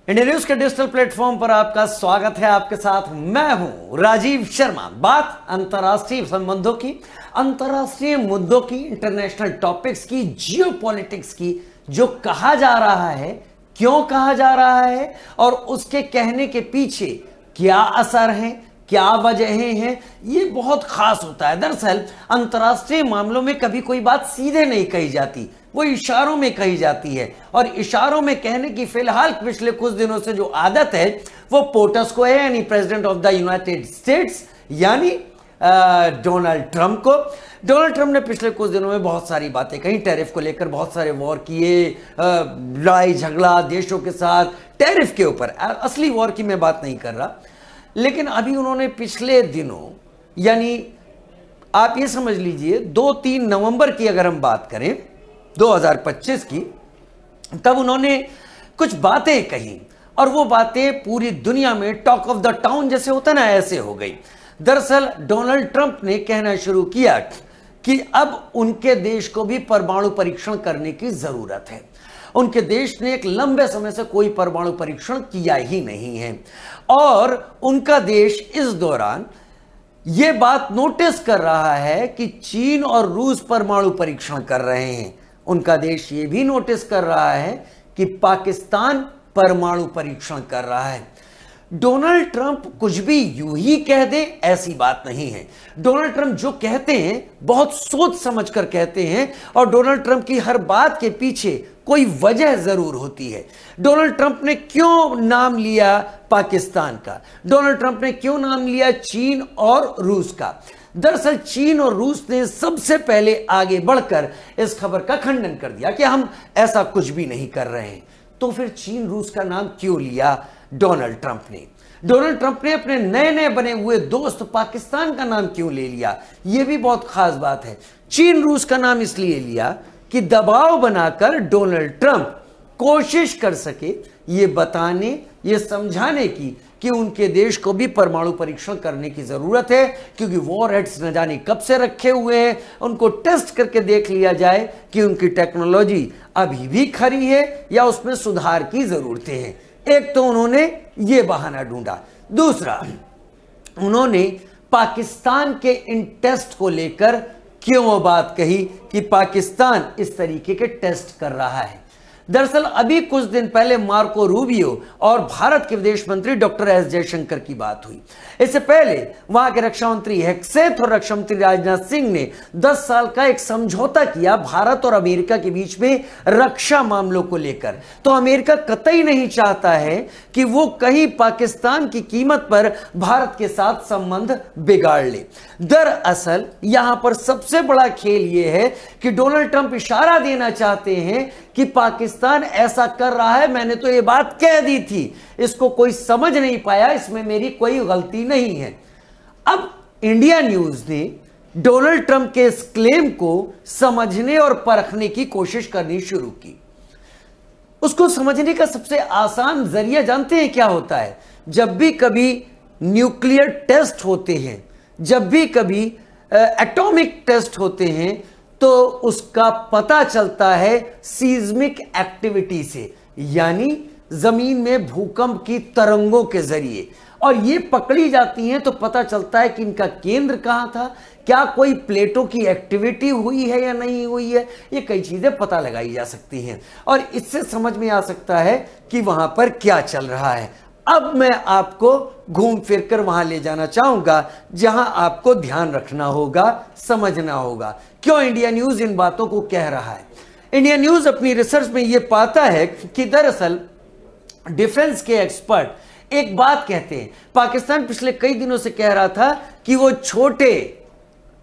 India news के digital platform पर आपका स्वागत है। आपके साथ मैं हूं राजीव शर्मा। बात अंतर्राष्ट्रीय संबंधों की, अंतर्राष्ट्रीय मुद्दों की, इंटरनेशनल टॉपिक्स की, जियोपॉलिटिक्स की। जो कहा जा रहा है, क्यों कहा जा रहा है और उसके कहने के पीछे क्या असर है, क्या वजहें हैं, ये बहुत खास होता है। दरअसल अंतर्राष्ट्रीय मामलों में कभी कोई बात सीधे नहीं कही जाती, वो इशारों में कही जाती है। और इशारों में कहने की फिलहाल पिछले कुछ दिनों से जो आदत है वो पोटस को है, यानी president of the United states, यानी डोनाल्ड ट्रंप को। डोनाल्ड ट्रंप ने पिछले कुछ दिनों में बहुत सारी बातें कही, टैरिफ को लेकर बहुत सारे वॉर किए, लड़ाई झगड़ा देशों के साथ टैरिफ के ऊपर। असली वॉर की मैं बात नहीं कर रहा, लेकिन अभी उन्होंने पिछले दिनों, यानी आप ये समझ लीजिए 2-3 नवंबर की अगर हम बात करें 2025 की, तब उन्होंने कुछ बातें कही और वो बातें पूरी दुनिया में टॉक ऑफ द टाउन जैसे होता है ना, ऐसे हो गई। दरअसल डोनाल्ड ट्रंप ने कहना शुरू किया कि अब उनके देश को भी परमाणु परीक्षण करने की जरूरत है। उनके देश ने एक लंबे समय से कोई परमाणु परीक्षण किया ही नहीं है और उनका देश इस दौरान यह बात नोटिस कर रहा है कि चीन और रूस परमाणु परीक्षण कर रहे हैं। उनका देश ये भी नोटिस कर रहा है कि पाकिस्तान परमाणु परीक्षण कर रहा है। डोनाल्ड ट्रंप कुछ भी यूं ही कह दे ऐसी बात नहीं है। डोनाल्ड ट्रंप जो कहते हैं बहुत सोच समझ कर कहते हैं और डोनाल्ड ट्रंप की हर बात के पीछे कोई वजह जरूर होती है। डोनाल्ड ट्रंप ने क्यों नाम लिया पाकिस्तान का? डोनाल्ड ट्रंप ने क्यों नाम लिया चीन और रूस का? दरअसल चीन और रूस ने सबसे पहले आगे बढ़कर इस खबर का खंडन कर दिया कि हम ऐसा कुछ भी नहीं कर रहे हैं। तो फिर चीन रूस का नाम क्यों लिया डोनाल्ड ट्रंप ने? डोनाल्ड ट्रंप ने अपने नए नए बने हुए दोस्त पाकिस्तान का नाम क्यों ले लिया? यह भी बहुत खास बात है। चीन रूस का नाम इसलिए लिया कि दबाव बनाकर डोनाल्ड ट्रंप कोशिश कर सके ये बताने, ये समझाने की कि उनके देश को भी परमाणु परीक्षण करने की जरूरत है, क्योंकि वॉरहेड्स न जाने कब से रखे हुए हैं। उनको टेस्ट करके देख लिया जाए कि उनकी टेक्नोलॉजी अभी भी खरी है या उसमें सुधार की जरूरतें हैं। एक तो उन्होंने ये बहाना ढूंढा। दूसरा, उन्होंने पाकिस्तान के इन टेस्ट को लेकर क्यों वो बात कही कि पाकिस्तान इस तरीके के टेस्ट कर रहा है। दरअसल अभी कुछ दिन पहले मार्को रूबियो और भारत के विदेश मंत्री डॉक्टर एस जयशंकर की बात हुई। इससे पहले वहां के रक्षा मंत्री हेक्सेथ और रक्षा मंत्री राजनाथ सिंह ने 10 साल का एक समझौता किया भारत और अमेरिका के बीच में रक्षा मामलों को लेकर। तो अमेरिका कतई नहीं चाहता है कि वो कहीं पाकिस्तान की कीमत पर भारत के साथ संबंध बिगाड़ ले। दरअसल यहां पर सबसे बड़ा खेल यह है कि डोनाल्ड ट्रंप इशारा देना चाहते हैं कि पाकिस्तान ऐसा कर रहा है, मैंने तो ये बात कह दी थी, इसको कोई समझ नहीं पाया, इसमें मेरी कोई गलती नहीं है। अब इंडिया न्यूज ने डोनाल्ड ट्रंप के इस क्लेम को समझने और परखने की कोशिश करनी शुरू की। उसको समझने का सबसे आसान जरिया जानते हैं क्या होता है? जब भी कभी न्यूक्लियर टेस्ट होते हैं, जब भी कभी एटॉमिक टेस्ट होते हैं, तो उसका पता चलता है सीज्मिक एक्टिविटी से, यानी जमीन में भूकंप की तरंगों के जरिए। और ये पकड़ी जाती हैं तो पता चलता है कि इनका केंद्र कहां था, क्या कोई प्लेटों की एक्टिविटी हुई है या नहीं हुई है। ये कई चीजें पता लगाई जा सकती हैं और इससे समझ में आ सकता है कि वहां पर क्या चल रहा है। अब मैं आपको घूम फिर कर वहां ले जाना चाहूंगा जहां आपको ध्यान रखना होगा, समझना होगा क्यों इंडिया न्यूज इन बातों को कह रहा है। इंडिया न्यूज अपनी रिसर्च में यह पाता है कि दरअसल डिफेंस के एक्सपर्ट एक बात कहते हैं, पाकिस्तान पिछले कई दिनों से कह रहा था कि वो छोटे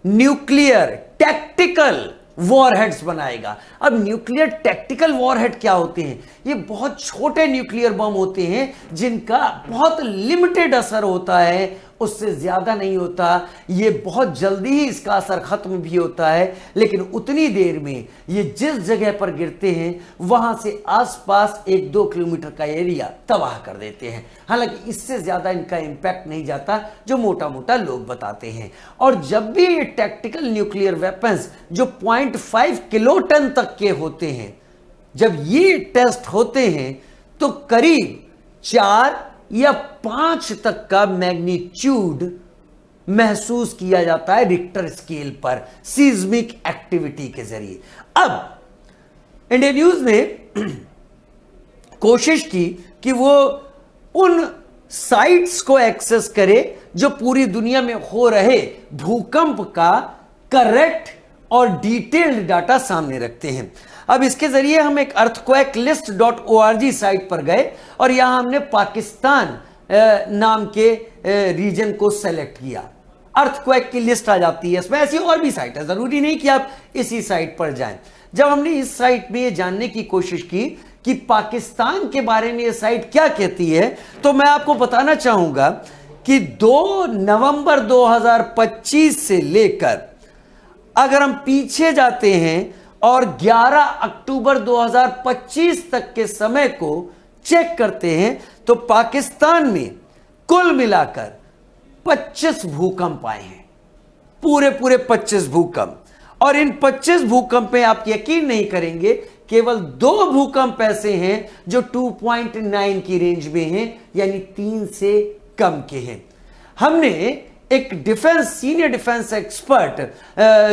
न्यूक्लियर टैक्टिकल वॉरहेड्स बनाएगा। अब न्यूक्लियर टैक्टिकल वॉरहेड क्या होते हैं? ये बहुत छोटे न्यूक्लियर बम होते हैं जिनका बहुत लिमिटेड असर होता है, उससे ज्यादा नहीं होता। ये बहुत जल्दी ही इसका असर खत्म भी होता है, लेकिन उतनी देर में ये जिस जगह पर गिरते हैं वहां से आसपास 1-2 किलोमीटर का एरिया तबाह कर देते हैं। हालांकि इससे ज्यादा इनका इंपैक्ट नहीं जाता, जो मोटा मोटा लोग बताते हैं। और जब भी ये टैक्टिकल न्यूक्लियर वेपन्स जो 0.5 किलोटन तक के होते हैं, जब ये टेस्ट होते हैं तो करीब 4 या 5 तक का मैग्नीट्यूड महसूस किया जाता है रिक्टर स्केल पर सीज्मिक एक्टिविटी के जरिए। अब इंडिया न्यूज ने कोशिश की कि वो उन साइट्स को एक्सेस करे जो पूरी दुनिया में हो रहे भूकंप का करेक्ट और डिटेल्ड डाटा सामने रखते हैं। अब इसके जरिए हम एक earthquakelist.org साइट पर गए और यहां हमने पाकिस्तान नाम के रीजन को सेलेक्ट किया। अर्थक्वेक की लिस्ट आ जाती है इसमें। ऐसी और भी साइट है, जरूरी नहीं कि आप इसी साइट पर जाएं। जब हमने इस साइट में ये जानने की कोशिश की कि पाकिस्तान के बारे में ये साइट क्या कहती है, तो मैं आपको बताना चाहूंगा कि 2 नवंबर 2025 से लेकर अगर हम पीछे जाते हैं और 11 अक्टूबर 2025 तक के समय को चेक करते हैं तो पाकिस्तान में कुल मिलाकर 25 भूकंप आए हैं, पूरे 25 भूकंप। और इन 25 भूकंप में आप यकीन नहीं करेंगे, केवल 2 भूकंप ऐसे हैं जो 2.9 की रेंज में हैं, यानी 3 से कम के हैं। हमने एक सीनियर डिफेंस एक्सपर्ट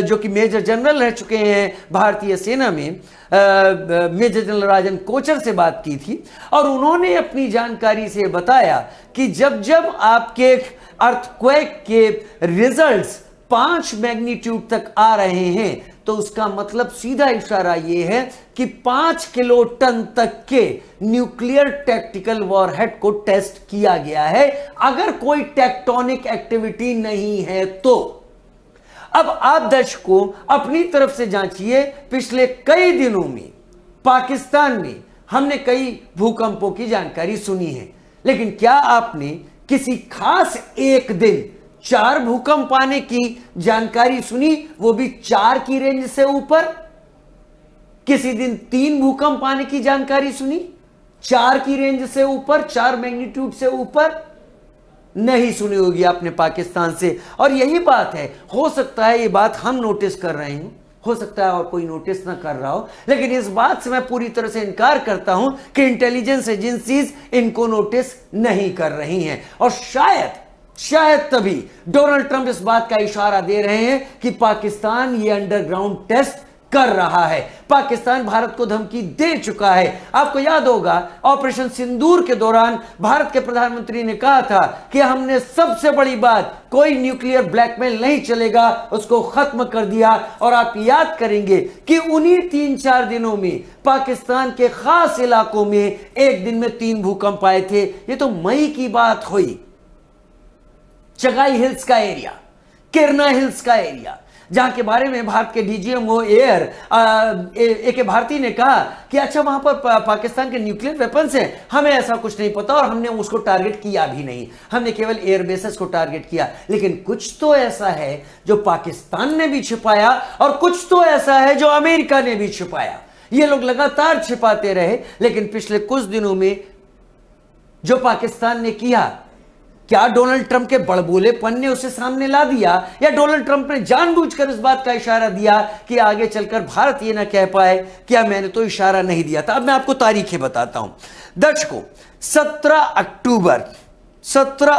जो कि मेजर जनरल रह चुके हैं भारतीय सेना में, मेजर जनरल राजन कोचर से बात की थी और उन्होंने अपनी जानकारी से बताया कि जब जब आपके अर्थक्वेक के रिजल्ट्स 5 मैग्नीट्यूड तक आ रहे हैं तो उसका मतलब सीधा इशारा यह है कि 5 किलो टन तक के न्यूक्लियर टैक्टिकल वॉरहेड को टेस्ट किया गया है, अगर कोई टेक्टोनिक एक्टिविटी नहीं है तो। अब आप दर्शकों अपनी तरफ से जांचिए, पिछले कई दिनों में पाकिस्तान में हमने कई भूकंपों की जानकारी सुनी है, लेकिन क्या आपने किसी खास एक दिन 4 भूकंप आने की जानकारी सुनी, वो भी 4 की रेंज से ऊपर? किसी दिन 3 भूकंप आने की जानकारी सुनी 4 की रेंज से ऊपर, 4 मैग्नीट्यूड से ऊपर? नहीं सुनी होगी आपने पाकिस्तान से। और यही बात है, हो सकता है ये बात हम नोटिस कर रहे हैं, हो सकता है और कोई नोटिस ना कर रहा हो, लेकिन इस बात से मैं पूरी तरह से इनकार करता हूं कि इंटेलिजेंस एजेंसीज इनको नोटिस नहीं कर रही हैं। और शायद तभी डोनाल्ड ट्रंप इस बात का इशारा दे रहे हैं कि पाकिस्तान ये अंडरग्राउंड टेस्ट कर रहा है। पाकिस्तान भारत को धमकी दे चुका है। आपको याद होगा ऑपरेशन सिंदूर के दौरान भारत के प्रधानमंत्री ने कहा था कि हमने सबसे बड़ी बात, कोई न्यूक्लियर ब्लैकमेल नहीं चलेगा, उसको खत्म कर दिया। और आप याद करेंगे कि उन्हीं 3-4 दिनों में पाकिस्तान के खास इलाकों में एक दिन में 3 भूकंप आए थे। ये तो मई की बात हुई। चगाई हिल्स का एरिया, किरना हिल्स का एरिया, जहां के बारे में भारत के डीजीएमओ एयर ए.के. भारती ने कहा कि अच्छा वहां पर पाकिस्तान के न्यूक्लियर वेपन्स हैं, हमें ऐसा कुछ नहीं पता और हमने उसको टारगेट किया भी नहीं, हमने केवल एयर बेसेस को टारगेट किया। लेकिन कुछ तो ऐसा है जो पाकिस्तान ने भी छिपाया और कुछ तो ऐसा है जो अमेरिका ने भी छिपाया। ये लोग लगातार छिपाते रहे, लेकिन पिछले कुछ दिनों में जो पाकिस्तान ने किया, क्या डोनाल्ड ट्रंप के बड़बोलेपन ने उसे सामने ला दिया, या डोनाल्ड ट्रंप ने जानबूझकर इस बात का इशारा दिया कि आगे चलकर भारत ये ना कह पाए क्या मैंने तो इशारा नहीं दिया था। अब मैं आपको तारीखें बताता हूं दर्शकों। 17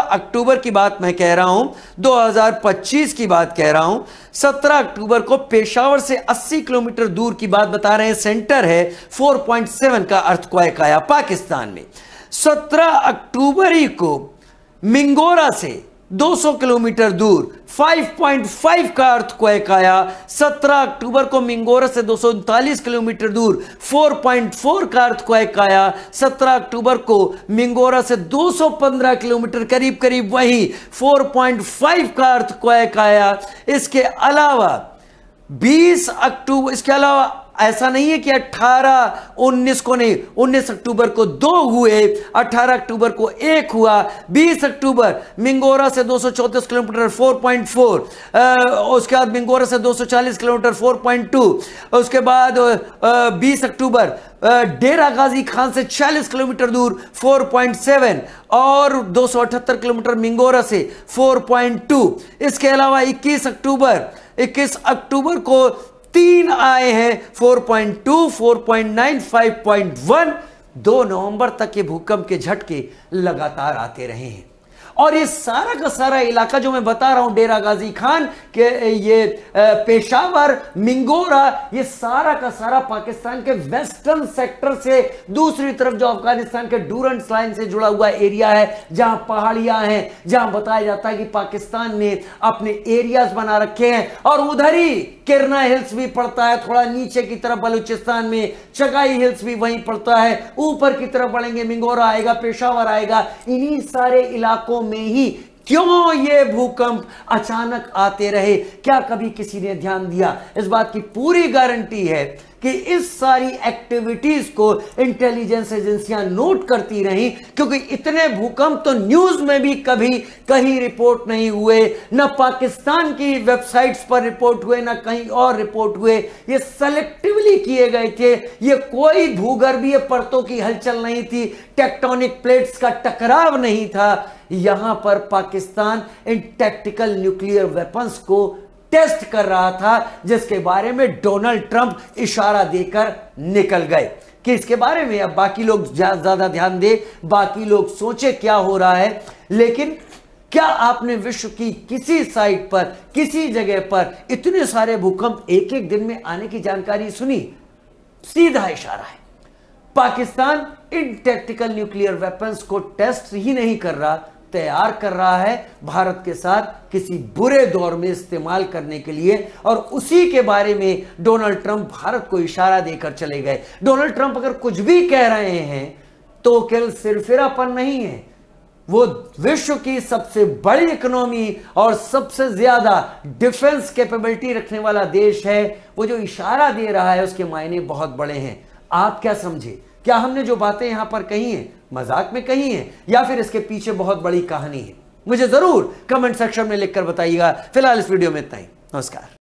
अक्टूबर की बात मैं कह रहा हूं, 2025 की बात कह रहा हूं। 17 अक्टूबर को पेशावर से 80 किलोमीटर दूर की बात बता रहे हैं, सेंटर है 4.7 का अर्थक्वेक आया पाकिस्तान में। 17 अक्टूबर ही को मिंगोरा से 200 किलोमीटर दूर 5.5 का अर्थक्वेक आया। 17 अक्टूबर को मिंगोरा से 239 किलोमीटर दूर 4.4 का अर्थक्वेक आया। 17 अक्टूबर को मिंगोरा से 215 किलोमीटर करीब वही 4.5 का अर्थक्वेक आया। इसके अलावा 20 अक्टूबर, इसके अलावा ऐसा नहीं है कि 18, 19 को नहीं, 19 अक्टूबर को 2 हुए, 18 अक्टूबर को 1 हुआ, 20 अक्टूबर मिंगोरा से 234 किलोमीटर 4.4, उसके बाद मिंगोरा से 240 किलोमीटर 4.2, उसके बाद 20 अक्टूबर डेरा गाजी खान से 40 किलोमीटर दूर 4.7 और 278 किलोमीटर मिंगोरा से 4.2। इसके अलावा 21 अक्टूबर को 3 आए हैं 4.2, 4.9, 5.1, 2 नवंबर तक ये भूकंप के झटके लगातार आते रहे हैं। और ये सारा का सारा इलाका जो मैं बता रहा हूं, डेरा गाजी खान के ये पेशावर, मिंगोरा, ये सारा का सारा पाकिस्तान के वेस्टर्न सेक्टर से दूसरी तरफ जो अफगानिस्तान के डूरंट लाइन से जुड़ा हुआ एरिया है, जहां पहाड़ियां हैं, जहां बताया जाता है कि पाकिस्तान ने अपने एरियाज बना रखे हैं। और उधर ही किरना हिल्स भी पड़ता है, थोड़ा नीचे की तरफ बलूचिस्तान में चगाई हिल्स भी वहीं पड़ता है, ऊपर की तरफ बढ़ेंगे मिंगोरा आएगा, पेशावर आएगा। इन्हीं सारे इलाकों में ही क्यों ये भूकंप अचानक आते रहे? क्या कभी किसी ने ध्यान दिया? इस बात की पूरी गारंटी है कि इस सारी एक्टिविटीज को इंटेलिजेंस एजेंसियां नोट करती रही, क्योंकि इतने भूकंप तो न्यूज में भी कभी कहीं रिपोर्ट नहीं हुए, न पाकिस्तान की वेबसाइट्स पर रिपोर्ट हुए, न कहीं और रिपोर्ट हुए। ये सेलेक्टिवली किए गए थे। ये कोई भूगर्भीय परतों की हलचल नहीं थी, टेक्टोनिक प्लेट्स का टकराव नहीं था। यहां पर पाकिस्तान इन टैक्टिकल न्यूक्लियर वेपन्स को टेस्ट कर रहा था, जिसके बारे में डोनाल्ड ट्रंप इशारा देकर निकल गए कि इसके बारे में अब बाकी लोग ज्यादा ध्यान दे, बाकी लोग सोचे क्या हो रहा है। लेकिन क्या आपने विश्व की किसी साइट पर, किसी जगह पर इतने सारे भूकंप एक एक दिन में आने की जानकारी सुनी? सीधा इशारा है, पाकिस्तान इन टैक्टिकल न्यूक्लियर वेपन्स को टेस्ट ही नहीं कर रहा, तैयार कर रहा है भारत के साथ किसी बुरे दौर में इस्तेमाल करने के लिए। और उसी के बारे में डोनाल्ड ट्रंप भारत को इशारा देकर चले गए। डोनाल्ड ट्रंप अगर कुछ भी कह रहे हैं तो केवल सिरफिरापन नहीं है, वो विश्व की सबसे बड़ी इकोनॉमी और सबसे ज्यादा डिफेंस कैपेबिलिटी रखने वाला देश है। वो जो इशारा दे रहा है उसके मायने बहुत बड़े हैं। आप क्या समझे? क्या हमने जो बातें यहां पर कही हैं मजाक में कही हैं, या फिर इसके पीछे बहुत बड़ी कहानी है? मुझे जरूर कमेंट सेक्शन में लिखकर बताइएगा। फिलहाल इस वीडियो में इतना ही। नमस्कार।